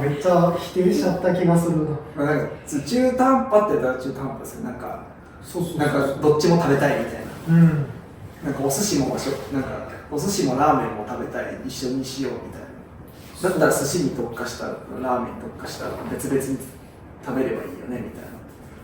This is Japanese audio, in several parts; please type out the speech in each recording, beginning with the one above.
めっちゃ否定しちゃった気がするな。まあ、なんか中途半端って言ったら中途半端ですよ。なんかそうなんかどっちも食べたいみたいな。うん。なんかお寿司もなんかお寿司もラーメンも食べたい、一緒にしようみたいな。だったら寿司に特化したラーメンに特化したら別々に食べればいいよねみたいな。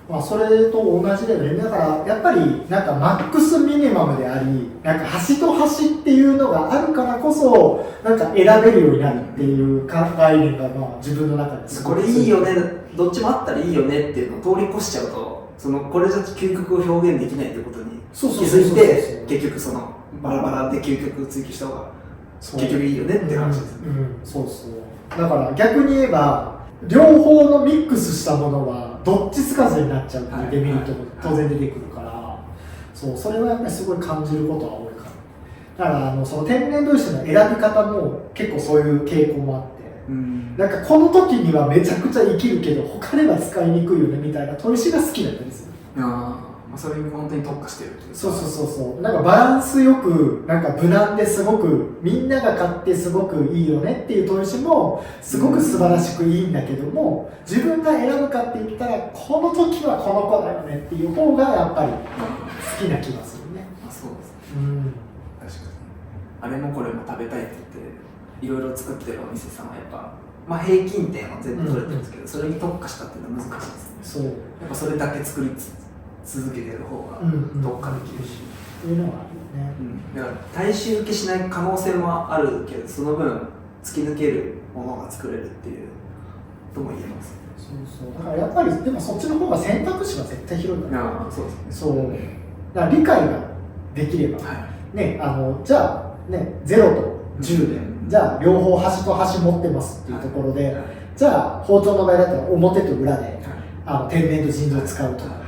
まあそれと同じでね、だからやっぱりなんかマックスミニマムであり、なんか端と端っていうのがあるからこそなんか選べるようになるっていう概念がまあ自分の中ですこれいいよね、どっちもあったらいいよねっていうのを通り越しちゃうと、これじゃ究極を表現できないってことに気づいて、結局そのバラバラで究極を追求した方が結局いいよねっていう話ですね。そうそう。だから逆に言えば両方のミックスしたものはどっちつかずになっちゃうっていうデメリットも当然出てくるから、そう、それはやっぱりすごい感じることは多いから。だからその天然砥石の選び方も結構そういう傾向もあって、なんかこの時にはめちゃくちゃ生きるけど他では使いにくいよねみたいな砥石が好きだったりする。それに本当に特化してるっていうか。そうなんかバランスよくなんか無難ですごくみんなが買ってすごくいいよねっていう砥石もすごく素晴らしくいいんだけども、自分が選ぶかって言ったらこの時はこの子だよねっていう方がやっぱり好きな気がするね。そうですね。確かにあれもこれも食べたいって言っていろいろ作ってるお店さんはやっぱ、平均点は全部取れてるんですけど、それに特化したっていうのは難しいですね。やっぱそれだけ作り続けてる方が特化できるし、そういうのはあるよね。だから大衆受けしない可能性もあるけど、その分突き抜けるものが作れるっていうとも言えます。だからやっぱりでもそっちの方が選択肢は絶対広いんだよ。そうですね。そうだから理解ができれば、ね、じゃあね0と10で、じゃあ両方端と端持ってますっていうところで、じゃあ包丁の場合だったら表と裏で、天然と腎臓を使うとか、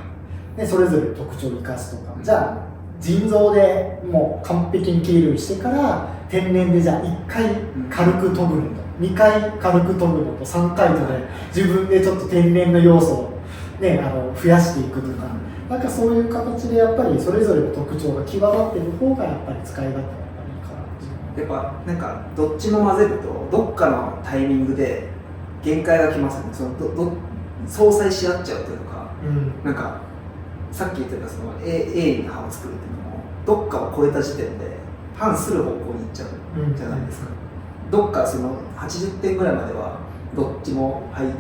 でそれぞれ特徴を生かすとか、じゃあ腎臓でもう完璧に切れるようにしてから天然でじゃあ1回軽く研ぐのと2回軽く研ぐのと3回とで自分でちょっと天然の要素を、ね、増やしていくとか、なんかそういう形でやっぱりそれぞれの特徴が際立ってる方がやっぱり使い勝手がいいかな。やっぱなんかどっちも混ぜるとどっかのタイミングで限界が来ますよね。相殺し合っちゃうというか、なんかさっき言ってたその A に刃を作るっていうのもどっかを超えた時点で反する方向に行っちゃうじゃないですか。どっかその80点ぐらいまではどっちもはいで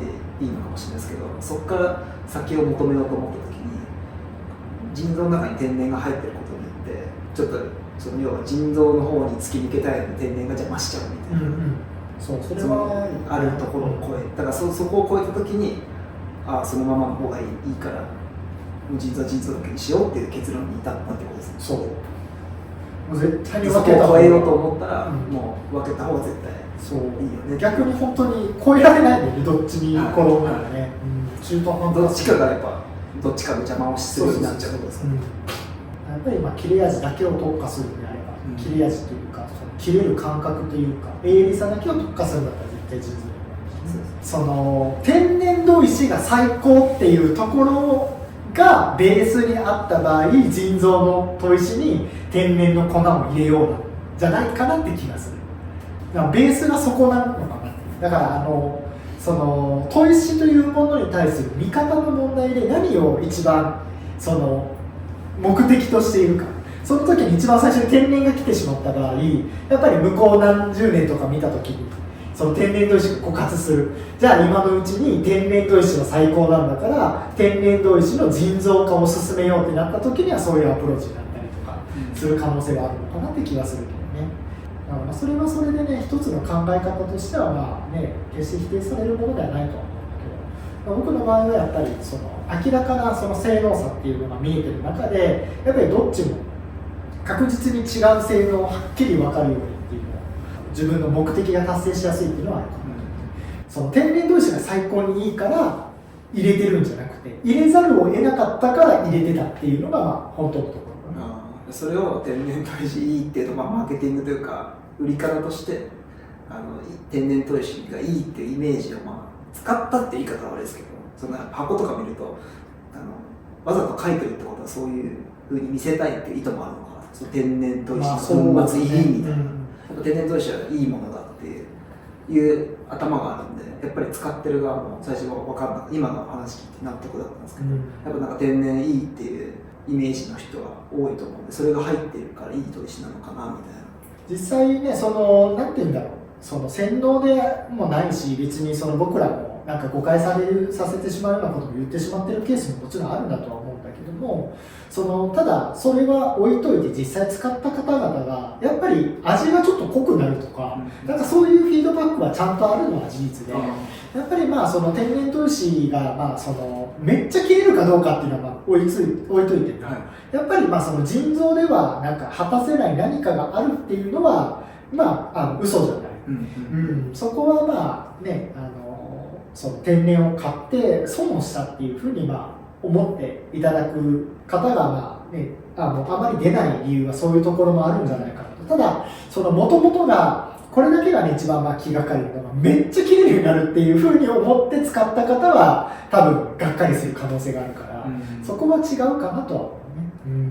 いいのかもしれないですけど、そこから先を求めようと思った時に腎臓の中に天然が入ってることによってちょっとその要は腎臓の方に突き抜けたいのに天然が邪魔しちゃうみたいな、それはあるところを超え、だからそこを超えた時にそのままの方がいいから腎臓は腎臓だけにしようっていう結論に至ったってことですね。そうもう絶対にそこを超えようと思ったら、もう分けた方が絶対そういいよね。逆に本当に超えられないのでどっちに転んだらね、中途半端どっちかがやっぱどっちかの邪魔をするようになっちゃうってことですか。やっぱり切れ味だけを特化するのであれば、切れ味というかその切れる感覚というか鋭利さだけを特化するんだったら絶対腎臓その天然砥石が最高っていうところがベースにあった場合、腎臓の砥石に天然の粉を入れようじゃないかなって気がする。だからベースがそこなのかな。だからその砥石というものに対する見方の問題で何を一番その目的としているか、その時に一番最初に天然が来てしまった場合、やっぱり向こう何十年とか見た時にその天然砥石が枯渇する。じゃあ今のうちに天然砥石は最高なんだから天然砥石の腎臓化を進めようってなった時にはそういうアプローチになったりとかする可能性があるのかなって気がするけどね。だからそれはそれでね、一つの考え方としてはまあね、決して否定されるものではないとは思うんだけど、僕の場合はやっぱりその明らかなその性能差っていうのが見えてる中で、やっぱりどっちも確実に違う性能をはっきり分かるようにっていうのを自分の目的が達成しやすいっていうのはあるかな。その天然砥石が最高にいいから入れてるんじゃなくて、入れざるを得なかったから入れてたっていうのがまあ本当のところかな。それを天然砥石いいっていうのはマーケティングというか売り方として天然砥石がいいっていうイメージを使ったって言い方はあれですけど、そんな箱とか見るとわざと書いてるってことはそういう風に見せたいっていう意図もあるのかな。その天然砥石の粉末いいみたいな、天然砥石はいいものだっていういう頭があるんで、やっぱり使ってる側も最初は分かんなかった。今の話聞いて納得だったんですけど、やっぱなんか天然いいっていうイメージの人が多いと思うんで、それが入ってるからいい砥石なのかなみたいな。実際ね、なんて言うんだろう、その洗脳でもないし、別に僕らもなんか誤解させてしまうようなことも言ってしまってるケースももちろんあるんだとは思うんだけども、ただそれは置いといて実際使った方々がやっぱり味がちょっと濃くなるとか、なんかそういうフィードバックはちゃんとあるのは事実で、やっぱり天然砥石がめっちゃ切れるかどうかっていうのは置いといても、やっぱり腎臓ではなんか果たせない何かがあるっていうのは嘘じゃない。そこは天然を買って損をしたっていうふうに思っていただく方があまり出ない理由はそういうところもあるんじゃないかなと。ただもともとがこれだけがね一番気がかりなのが、めっちゃ綺麗になるっていうふうに思って使った方は多分がっかりする可能性があるから、そこは違うかなとは思うね。